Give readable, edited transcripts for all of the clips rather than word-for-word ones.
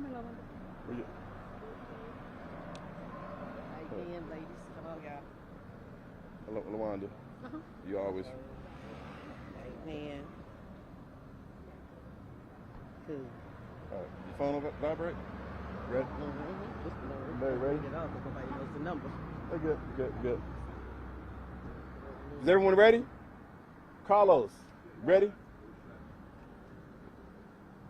Where you? Amen, ladies. Come on, y'all. Hello, Lawanda. You always. Amen. Cool. All right. Your phone over, vibrate? Ready? Everybody ready? Get off, but nobody knows the number. Hey, good. Is everyone ready? Carlos, ready?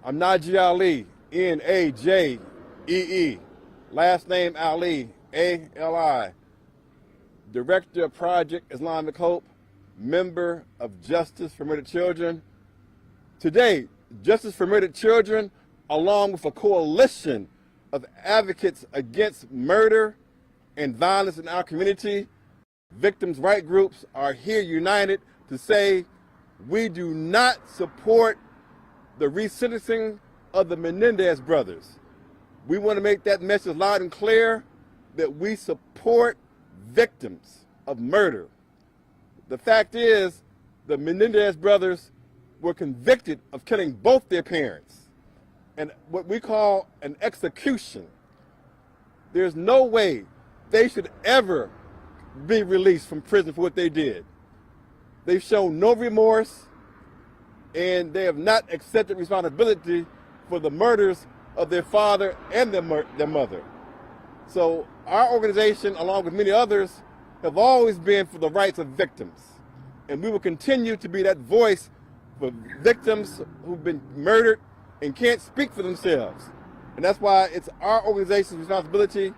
I'm Najee Ali, N-A-J-E-E. Last name Ali, A-L-I. Director of Project Islamic Hope, member of Justice for Murdered Children. Today, Justice for Murdered Children, along with a coalition of advocates against murder and violence in our community, victims' rights groups are here united to say we do not support the resentencing of the Menendez brothers. We want to make that message loud and clear that we support victims of murder. The fact is, the Menendez brothers were convicted of killing both their parents, and what we call an execution. There's no way they should ever be released from prison for what they did. They've shown no remorse, and they have not accepted responsibility for the murders of their father and their mother. So our organization, along with many others, have always been for the rights of victims. And we will continue to be that voice for victims who've been murdered and can't speak for themselves. And that's why it's our organization's responsibility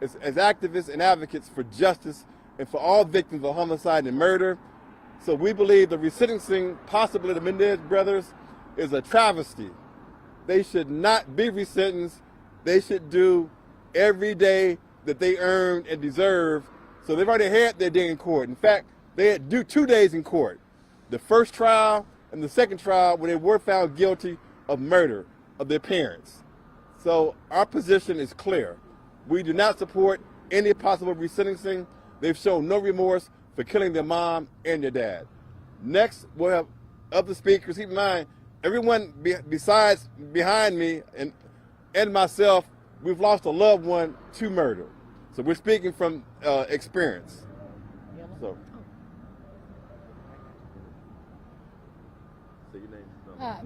as activists and advocates for justice and for all victims of homicide and murder. So we believe the resentencing, possibly the Menendez brothers, is a travesty. They should not be resentenced. They should do every day that they earned and deserve. So they've already had their day in court. In fact, they had 2 days in court. The first trial and the second trial where they were found guilty of murder of their parents. So our position is clear. We do not support any possible resentencing. They've shown no remorse for killing their mom and their dad. Next, we'll have other speakers. Keep in mind, everyone besides behind me and myself, we've lost a loved one to murder. So we're speaking from experience. So. Say your name.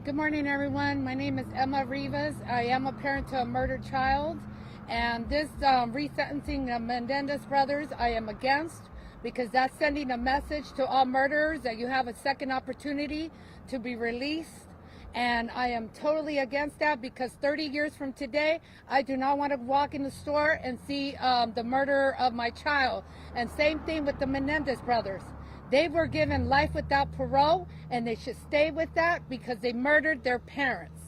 Good morning, everyone. My name is Emma Rivas. I am a parent to a murdered child. And this resentencing of Menendez brothers, I am against, because that's sending a message to all murderers that you have a second opportunity to be released. And I am totally against that, because 30 years from today, I do not want to walk in the store and see the murder of my child. And same thing with the Menendez brothers. They were given life without parole, and they should stay with that because they murdered their parents.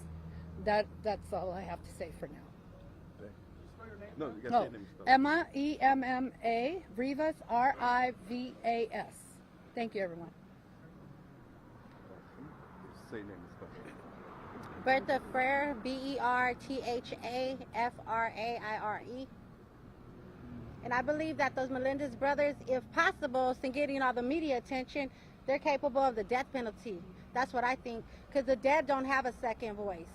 That's all I have to say for now. No, you gotta say your name. Emma, E-M-M-A, Rivas, R-I-V-A-S. Thank you, everyone. Say your name. Bertha Frere, B-E-R-T-H-A-F-R-A-I-R-E. And I believe that those Menendez brothers, if possible, since getting all the media attention, they're capable of the death penalty. That's what I think, because the dead don't have a second voice.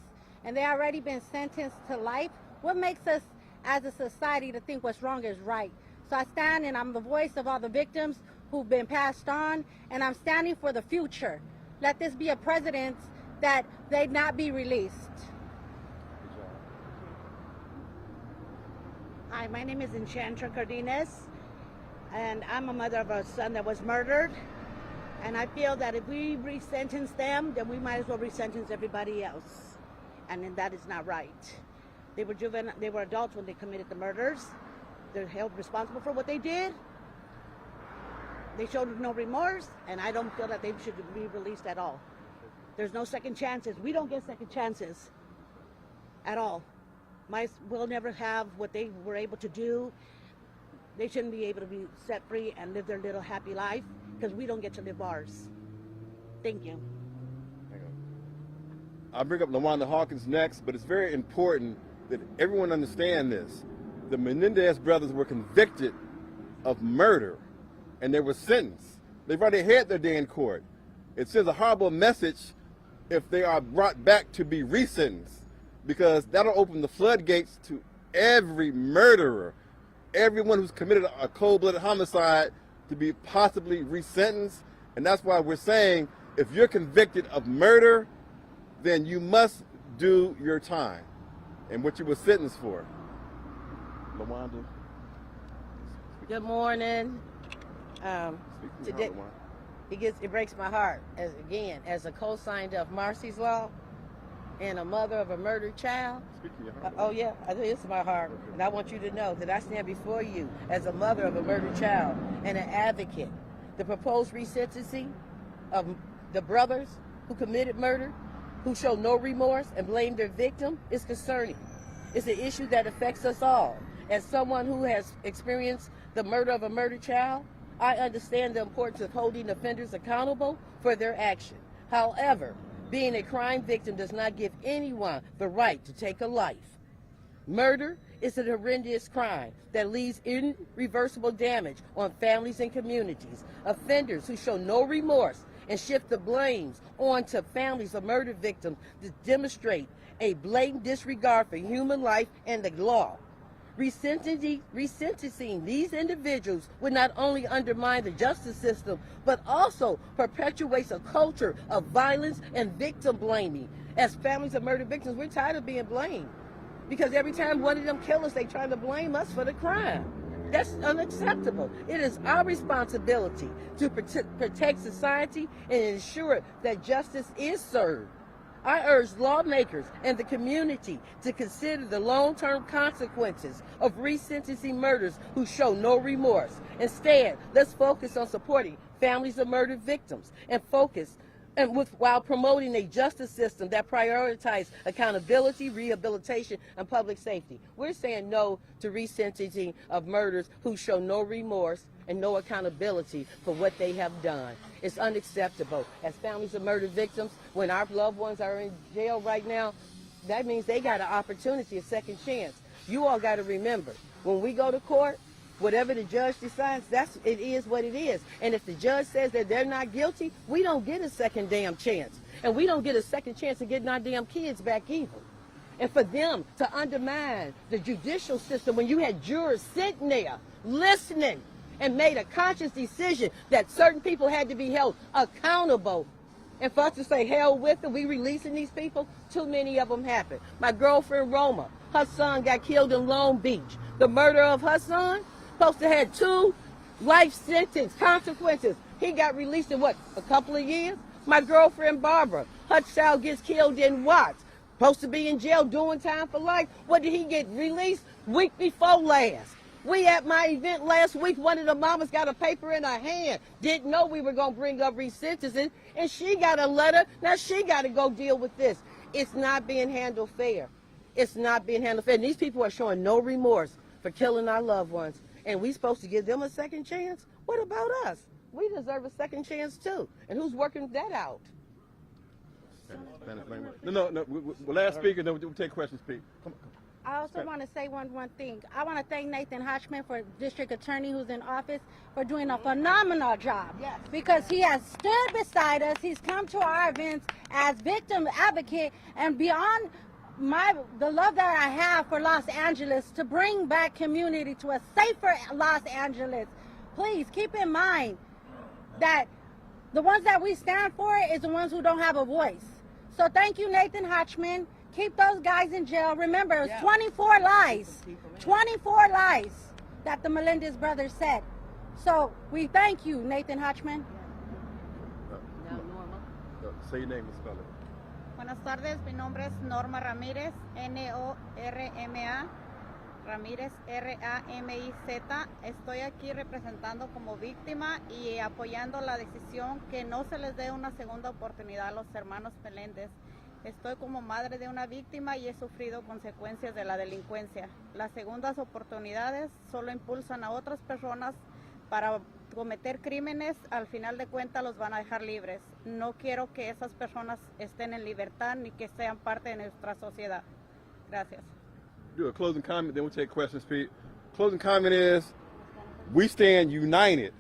And they already been sentenced to life. What makes us as a society to think what's wrong is right? So I stand, and I'm the voice of all the victims who've been passed on, and I'm standing for the future. Let this be a precedent that they not be released. Hi, my name is Enchantra Cardenas, and I'm a mother of a son that was murdered. And I feel that if we resentence them, then we might as well resentence everybody else. And then that is not right. They were adults when they committed the murders. They're held responsible for what they did. They showed no remorse, and I don't feel that they should be released at all. There's no second chances. We don't get second chances at all. We'll never have what they were able to do. They shouldn't be able to be set free and live their little happy life, because we don't get to live ours. Thank you. I'll bring up LaWanda Hawkins next, but it's very important that everyone understand this. The Menendez brothers were convicted of murder, and they were sentenced. They've already had their day in court. It sends a horrible message if they are brought back to be resentenced, because that'll open the floodgates to every murderer, everyone who's committed a cold-blooded homicide to be possibly resentenced. And that's why we're saying if you're convicted of murder, then you must do your time and what you were sentenced for. LaWanda? Good morning. Today, it breaks my heart as a co-signed of Marcy's Law and a mother of a murdered child. Oh yeah, it is my heart, and I want you to know that I stand before you as a mother of a murdered child and an advocate. The proposed resentencing of the brothers who committed murder, who show no remorse and blame their victim, is concerning. It's an issue that affects us all. As someone who has experienced the murder of a murdered child, I understand the importance of holding offenders accountable for their action. However, being a crime victim does not give anyone the right to take a life. Murder is a horrendous crime that leaves irreversible damage on families and communities. Offenders who show no remorse and shift the blames onto families of murder victims to demonstrate a blatant disregard for human life and the law. Resentencing these individuals would not only undermine the justice system, but also perpetuates a culture of violence and victim blaming. As families of murder victims, we're tired of being blamed. Because every time one of them kill us, they try to blame us for the crime. That's unacceptable. It is our responsibility to protect society and ensure that justice is served. I urge lawmakers and the community to consider the long-term consequences of resentencing murders who show no remorse. Instead, let's focus on supporting families of murdered victims while promoting a justice system that prioritizes accountability, rehabilitation, and public safety. We're saying no to resentencing of murders who show no remorse and no accountability for what they have done. It's unacceptable. As families of murder victims, when our loved ones are in jail right now, that means they got an opportunity, a second chance. You all got to remember, when we go to court, whatever the judge decides, it is what it is. And if the judge says that they're not guilty, we don't get a second damn chance. And we don't get a second chance of getting our damn kids back either. And for them to undermine the judicial system when you had jurors sitting there listening and made a conscious decision that certain people had to be held accountable, and for us to say hell with them, we releasing these people, too many of them happened. My girlfriend Roma, her son got killed in Long Beach. The murder of her son supposed to have 2 life sentence consequences. He got released in a couple of years? My girlfriend Barbara, her child gets killed in Watts. Supposed to be in jail doing time for life. What did he get released? Week before last. We at my event last week, one of the mamas got a paper in her hand. Didn't know we were going to bring up resentencing, and she got a letter. Now she got to go deal with this. It's not being handled fair. It's not being handled fair. And these people are showing no remorse for killing our loved ones. And we supposed to give them a second chance? What about us? We deserve a second chance too. And who's working that out? No. Last speaker, then we'll take questions, Pete. Come on. I also want to say one thing. I want to thank Nathan Hotchman, for district attorney who's in office, for doing a phenomenal job. Yes. Because he has stood beside us. He's come to our events as victim advocate, and beyond the love that I have for Los Angeles, to bring back community to a safer Los Angeles. Please keep in mind that the ones that we stand for is the ones who don't have a voice. So thank you, Nathan Hotchman. Keep those guys in jail. Remember, it's 24 lies. 24 lies that the Menendez brothers said. So we thank you, Nathan Hotchman. Say your name and spell it. Buenas tardes, mi nombre es Norma Ramírez, Norma, Ramírez, Ramiz. Estoy aquí representando como víctima y apoyando la decisión que no se les dé una segunda oportunidad a los hermanos Menendez. Estoy como madre de una víctima y he sufrido consecuencias de la delincuencia. Las segundas oportunidades solo impulsan a otras personas para cometer crímenes. Al final de cuentas los van a dejar libres. No quiero que esas personas estén en libertad ni que sean parte de nuestra sociedad. Gracias. Do a closing comment, then we'll take questions, Pete. Closing comment is, we stand united.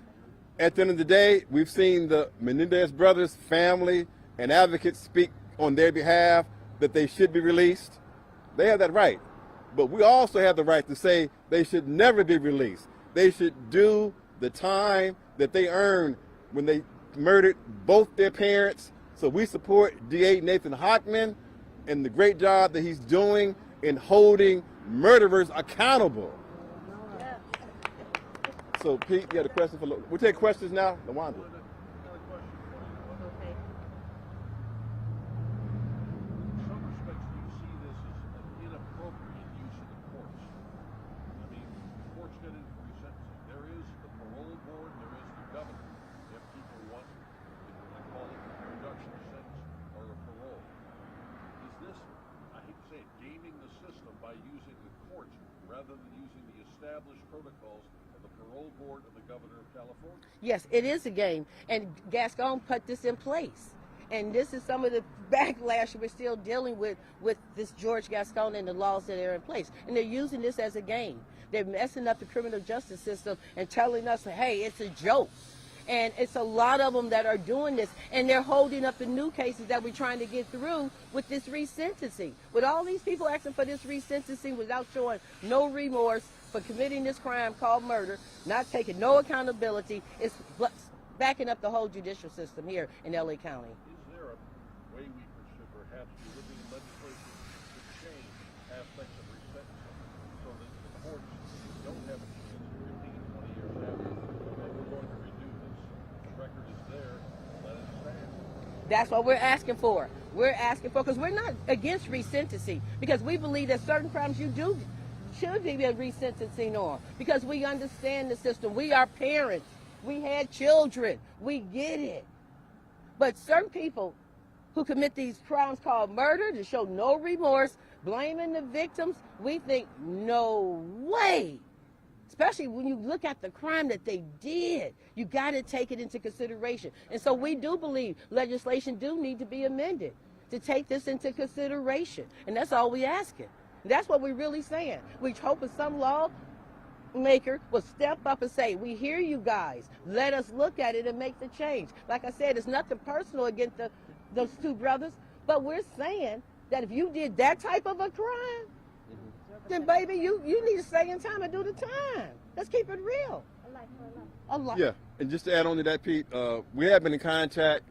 At the end of the day, we've seen the Menendez brothers, family, and advocates speak on their behalf that they should be released. They have that right. But we also have the right to say they should never be released. They should do the time that they earned when they murdered both their parents. So we support DA Nathan Hochman and the great job that he's doing in holding murderers accountable. So Pete, you had a question for, we'll take questions now. LaWanda. Protocols of the parole board of the governor of California. Yes, it is a game, and Gascon put this in place. And this is some of the backlash we're still dealing with this George Gascon and the laws that are in place. And they're using this as a game. They're messing up the criminal justice system and telling us, hey, it's a joke. And it's a lot of them that are doing this, and they're holding up the new cases that we're trying to get through with this resentencing. With all these people asking for this resentencing without showing no remorse for committing this crime called murder, not taking no accountability, it's backing up the whole judicial system here in LA County. Is there a way we should perhaps be looking at legislation to change aspects of resentencing so that the courts don't have a chance 15, 20 years after that we're going to redo this? The record is there, let it stand. That's what we're asking for. We're asking for, because we're not against resentencing, because we believe that certain crimes should be a resentencing on, because we understand the system. We are parents. We had children. We get it. But certain people who commit these crimes called murder, to show no remorse, blaming the victims, we think, no way. Especially when you look at the crime that they did, you got to take it into consideration. And so we do believe legislation do need to be amended to take this into consideration. And that's all we asking. That's what we're really saying. We're hoping some lawmaker will step up and say, we hear you guys. Let us look at it and make the change. Like I said, it's nothing personal against those two brothers, but we're saying that if you did that type of a crime, then baby, you need to stay in time and do the time. Let's keep it real. A life. Yeah, and just to add on to that, Pete, we have been in contact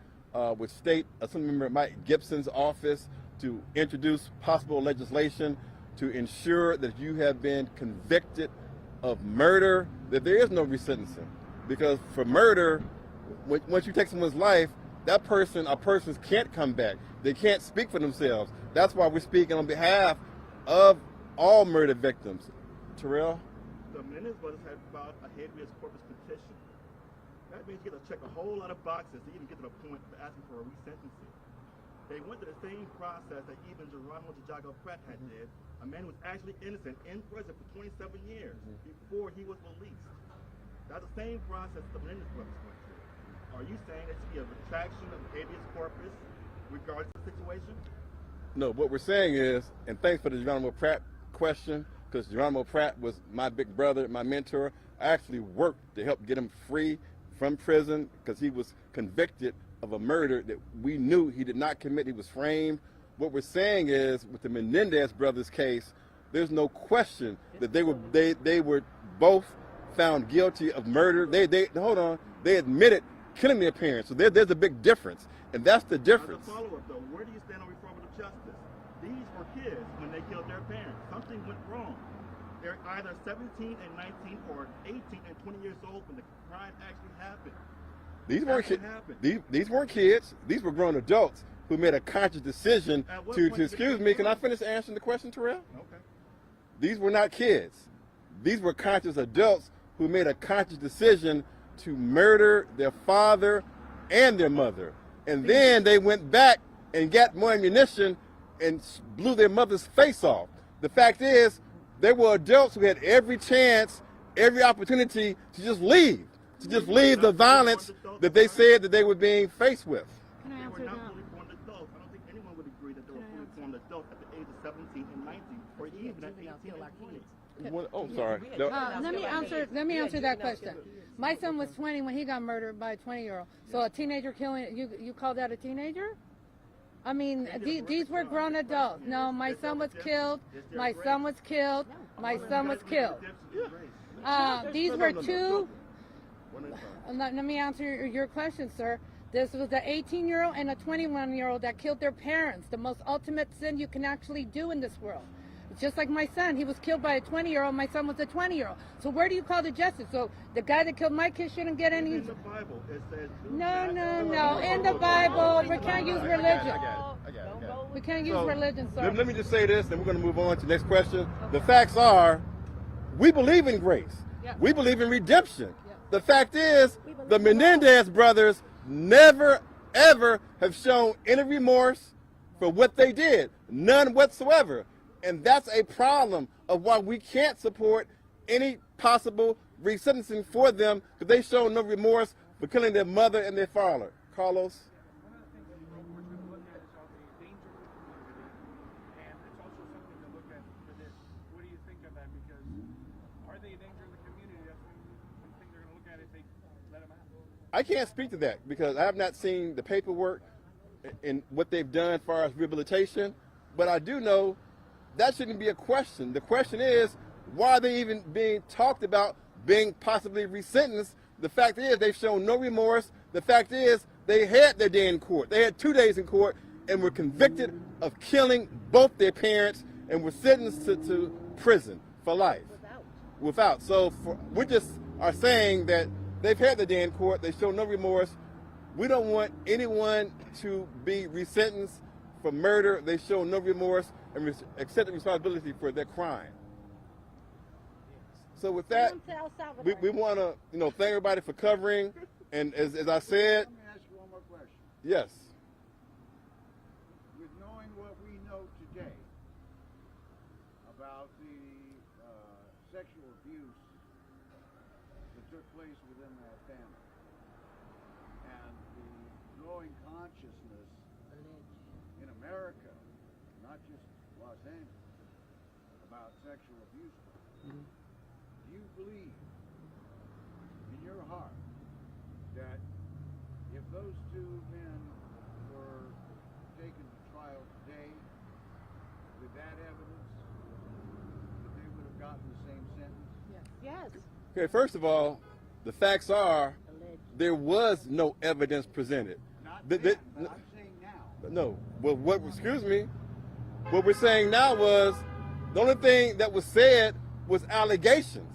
with State Assemblymember Mike Gibson's office to introduce possible legislation to ensure that you have been convicted of murder, that there is no resentencing. Because for murder, once you take someone's life, a person can't come back. They can't speak for themselves. That's why we're speaking on behalf of all murder victims. Terrell? The Menendez brothers have filed a habeas corpus petition. That means you get to check a whole lot of boxes to even get to the point of asking for a resentencing. They went to the same process that even Geronimo Jago Pratt had did. A man who was actually innocent in prison for 27 years before he was released. That's the same process the Menendez brothers went through. Are you saying there should be a retraction of habeas corpus regardless of the situation? No, what we're saying is, and thanks for the Geronimo Pratt question, because Geronimo Pratt was my big brother, my mentor. I actually worked to help get him free from prison because he was convicted of a murder that we knew he did not commit. He was framed. What we're saying is, with the Menendez brothers case, there's no question that they were both found guilty of murder. They admitted killing their parents. So there's a big difference, and that's the difference. As a follow-up, though, where do you stand on reformative justice? These were kids when they killed their parents. Something went wrong. They're either 17 and 19 or 18 and 20 years old when the crime actually happened. These weren't kids. These were grown adults who made a conscious decision to excuse me, can I finish answering the question, Terrell? Okay. These were not kids. These were conscious adults who made a conscious decision to murder their father and their mother. And then they went back and got more ammunition and blew their mother's face off. The fact is, there were adults who had every chance, every opportunity to just leave the violence that they said that they were being faced with. Can I They answer were not that? fully formed adults. I don't think anyone would agree that they were fully formed adults at the age of 17 and 19, or even at 18 and 20. Oh, sorry. No. Let me answer that question. My son was 20 when he got murdered by a 20-year-old. So a teenager killing, you call that a teenager? I mean, these were grown adults. No, my son was killed. My son was killed. My son was killed. These were two. Let me answer your question, sir. This was an 18-year-old and a 21-year-old that killed their parents. The most ultimate sin you can actually do in this world. It's just like my son. He was killed by a 20-year-old. My son was a 20-year-old. So where do you call the justice? So the guy that killed my kid shouldn't get any... In the Bible, it says... No. In the Bible, we can't use religion. I got it. We can't use religion, sir. Let me just say this, and we're going to move on to the next question. The facts are, we believe in grace. Yeah. We believe in redemption. Yeah. The fact is, the Menendez brothers never, ever have shown any remorse for what they did. None whatsoever. And that's a problem of why we can't support any possible resentencing for them, because they show no remorse for killing their mother and their father. Carlos? One of the things that we're going to look at is all the danger to the community, and it's also something to look at for this. What do you think of that? Because are they a danger to the community? That's one thing they're going to look at if they let them out. I can't speak to that because I have not seen the paperwork and what they've done as far as rehabilitation, but I do know that shouldn't be a question. The question is, why are they even being talked about being possibly resentenced? The fact is, they've shown no remorse. The fact is, they had their day in court. They had 2 days in court and were convicted of killing both their parents and were sentenced to prison for life. Without. So we just are saying that they've had their day in court. They show no remorse. We don't want anyone to be resentenced for murder. They show no remorse and accept the responsibility for their crime. So with that, we want to thank everybody for covering. And as I said, let me ask you one more question. Yes. With knowing what we know today about the sexual abuse that took place within that family, and the growing consciousness in America, not just Los Angeles, about sexual abuse, do you believe in your heart that if those two men were taken to trial today with that evidence, that they would have gotten the same sentence? Yes. Okay, first of all, the facts are there was no evidence presented. Not then, but I'm saying now. No. Well, excuse me. What we're saying now was the only thing that was said was allegations.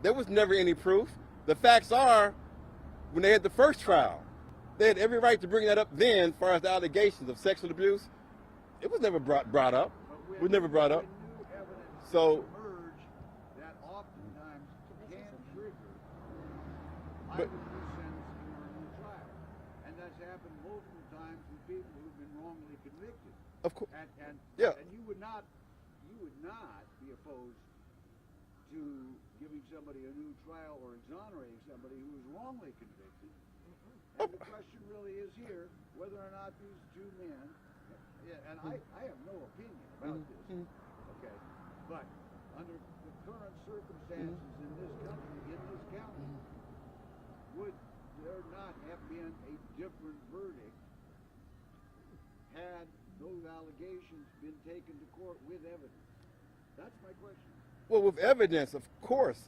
There was never any proof. The facts are, when they had the first trial, they had every right to bring that up then as far as the allegations of sexual abuse. It was never brought up. It was never brought up. New evidence So, emerge that oftentimes can trigger But- either resentencing or a new trial. And that's happened multiple times with people who've been wrongly convicted. of course, And Yeah. and you would not be opposed to giving somebody a new trial or exonerating somebody who was wrongly convicted. And the question really is here whether or not these two men, and I have no opinion about this, okay, but under the current circumstances in this country, in this county, would there not have been a different verdict had those allegations been taken to court with evidence? That's my question. well, with evidence, of course.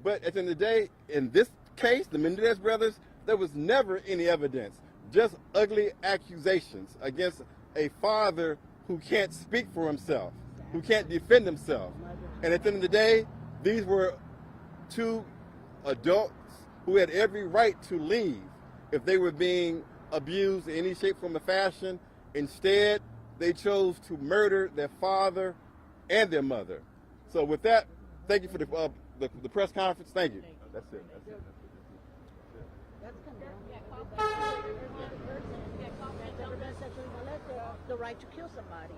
But at the end of the day, in this case, the Menendez brothers, there was never any evidence. Just ugly accusations against a father who can't speak for himself, who can't defend himself. And at the end of the day, these were two adults who had every right to leave if they were being abused in any shape, form, or fashion. Instead, they chose to murder their father and their mother. So with that, thank you for the press conference. Thank you. That's it. The right to kill somebody.